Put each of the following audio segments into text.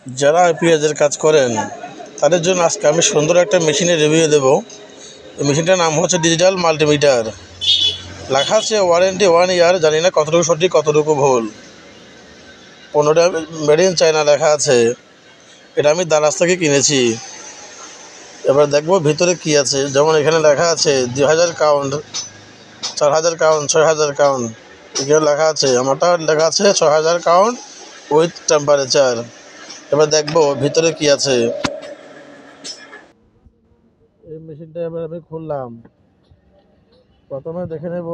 যারা আইপিএস এর কাজ করেন তাদের জন্য আজকে আমি সুন্দর একটা মেশিনের রিভিউ দেবো। এই মেশিনটার নাম হচ্ছে ডিজিটাল মাল্টিমিটার। লেখা আছে ওয়ারেন্টি 1 ইয়ার, জানি না কতটুকু সঠিক কতটুকু ভুল। 15টা মেড ইন চায়না লেখা আছে। এটা আমি দারাজ থেকে কিনেছি। এবার দেখবো ভিতরে কি আছে। যেমন এখানে লেখা আছে 2000 কাউন্ট, 4000 কাউন্ট, 6000 কাউন্ট। এখানে লেখা আছে, আমারটা লেখা আছে 6000 কাউন্ট উইথ টেম্পারেচার। এবার দেখবো ভিতরে কি আছে। এই মেশিনটা এবার আমি খুললাম। প্রথমে দেখে নেব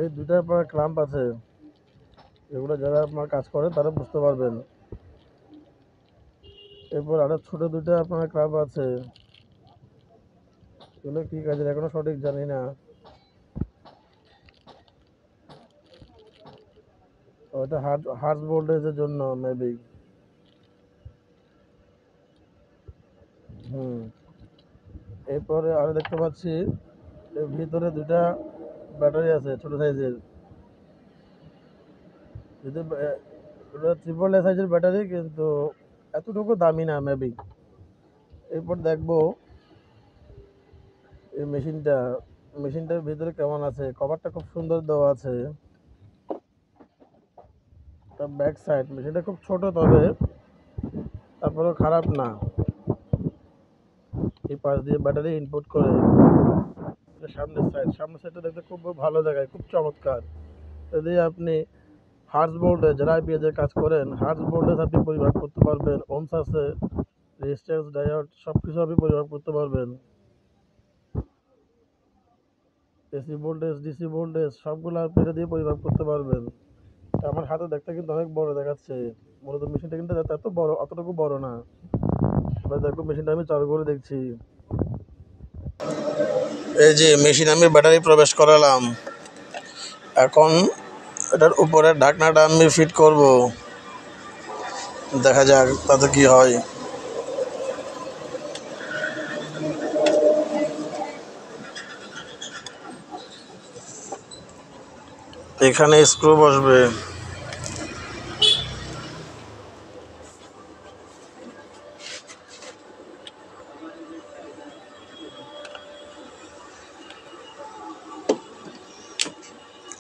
এই দুইটার পর ক্লাম্প আছে, এগুলো যারা আপনার কাজ করে তারা বুঝতে পারবেন। এরপর আরো ছোট দুইটা আপনার ক্লাম্প আছে, এগুলো কি কাজের এখনো সঠিক জানি না। ওটা হার্জ ভোল্টেজের জন্য মেবি। এরপরে আরো দেখতে পাচ্ছি এর ভিতরে দুইটা ব্যাটারি আছে ছোট সাইজের। যদি ওটা ট্রিপল এ সাইজের ব্যাটারি, কিন্তু এতটুকু দামি না মেবি। এরপর দেখবো এই মেশিনটার ভিতরে কেমন আছে। কভারটা খুব সুন্দর দেওয়া আছে। তার ব্যাক সাইড মেশিনটা খুব ছোট, তবে তারপরেও খারাপ না। এই পাশ দিয়ে ব্যাটারি ইনপুট করে। সামনের সাইডটা দেখতে খুব ভালো জায়গায়, খুব চমৎকার। যদি আপনি হার্জ ভোল্টেজ, যারা আইপিএস এর কাজ করেন, হার্জ ভোল্টেজ আপনি পরিমাপ করতে পারবেন। ওহমস আছে, রেজিস্ট্যান্স, ডায়োড সবকিছু আপনি পরিমাপ করতে পারবেন। এসি ভোল্টেজ, ডিসি ভোল্টেজ সবগুলো আপনি এটা দিয়ে পরিমাপ করতে পারবেন। আমার হাতে দেখতে কিন্তু অনেক বড় দেখাচ্ছে, মূলত মেশিনটা কিন্তু এত বড়, অতটুকু বড় না। এবার দেখো মেশিনটা আমি চালু করে দেখছি। এই যে মেশিন আমি ব্যাটারি প্রবেশ করালাম। এখন এটার উপরে ঢাকনাটা আমি ফিট করব, দেখা যাক তাতে কি হয়। এখানে স্ক্রু বসবে।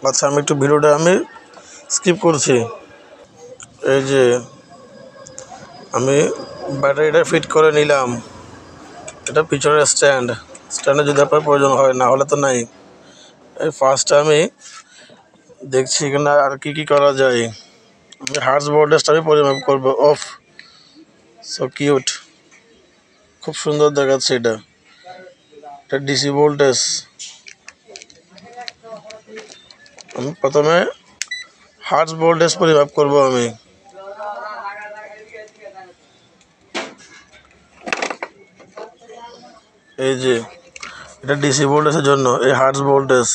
আচ্ছা, আমি একটু ভিডিওটা স্কিপ করছি। এই যে আমি ব্যাটারিটা ফিট করে নিলাম। এটা পিছনের স্ট্যান্ডে যদি আপনার প্রয়োজন হয়, না হলে তো নাই। এই ফার্স্টে আমি দেখছি এখানে আর কি কি করা যায়। আমি হার্জ ভোল্টেজটা আমি পরিমাপ করবো। অফ, সো কিউট, খুব সুন্দর দেখাচ্ছে। এটা ডিসি ভোল্টেজ। আমি প্রথমে হার্জ ভোল্টেজ পরিমাপ করব। আমি এই যে এটা ডিসি ভোল্টেজের জন্য, এই হার্জ ভোল্টেজ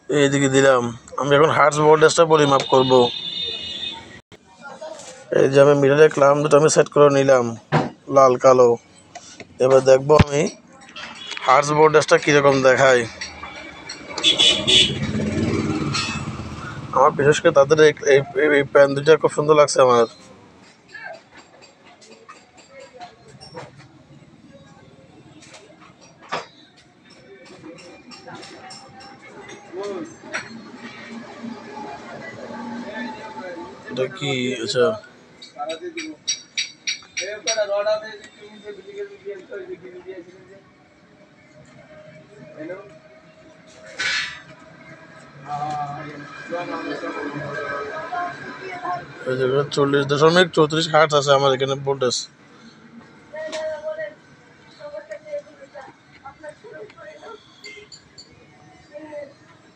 এইদিকে দিলাম। আমি এখন হার্জ ভোল্টেজটা পরিমাপ করব। এই যে আমি মিটারের ক্লাম্প দুটো আমি সেট করে নিলাম, লাল কালো। এবার দেখবো আমি হার্জ ভোল্টেজটা কীরকম দেখায়। আমার বিশেষ করে তাদের এই প্যান দুটা খুব সুন্দর লাগছে আমার। এটা কি? আচ্ছা, এই যে 40.34 হার্টজ আছে আমার এখানে ভোল্টেজ।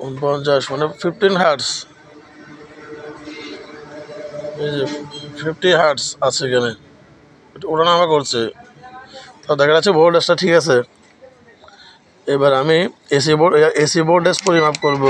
49 মানে 15 হার্টজ। এই যে 50 হার্টজ আছে এখানে, ওঠানামা করছে। তো দেখা যাচ্ছে ভোল্টেজটা ঠিক আছে। এবার আমি এসি ভোল্টেজ পরিমাপ করব।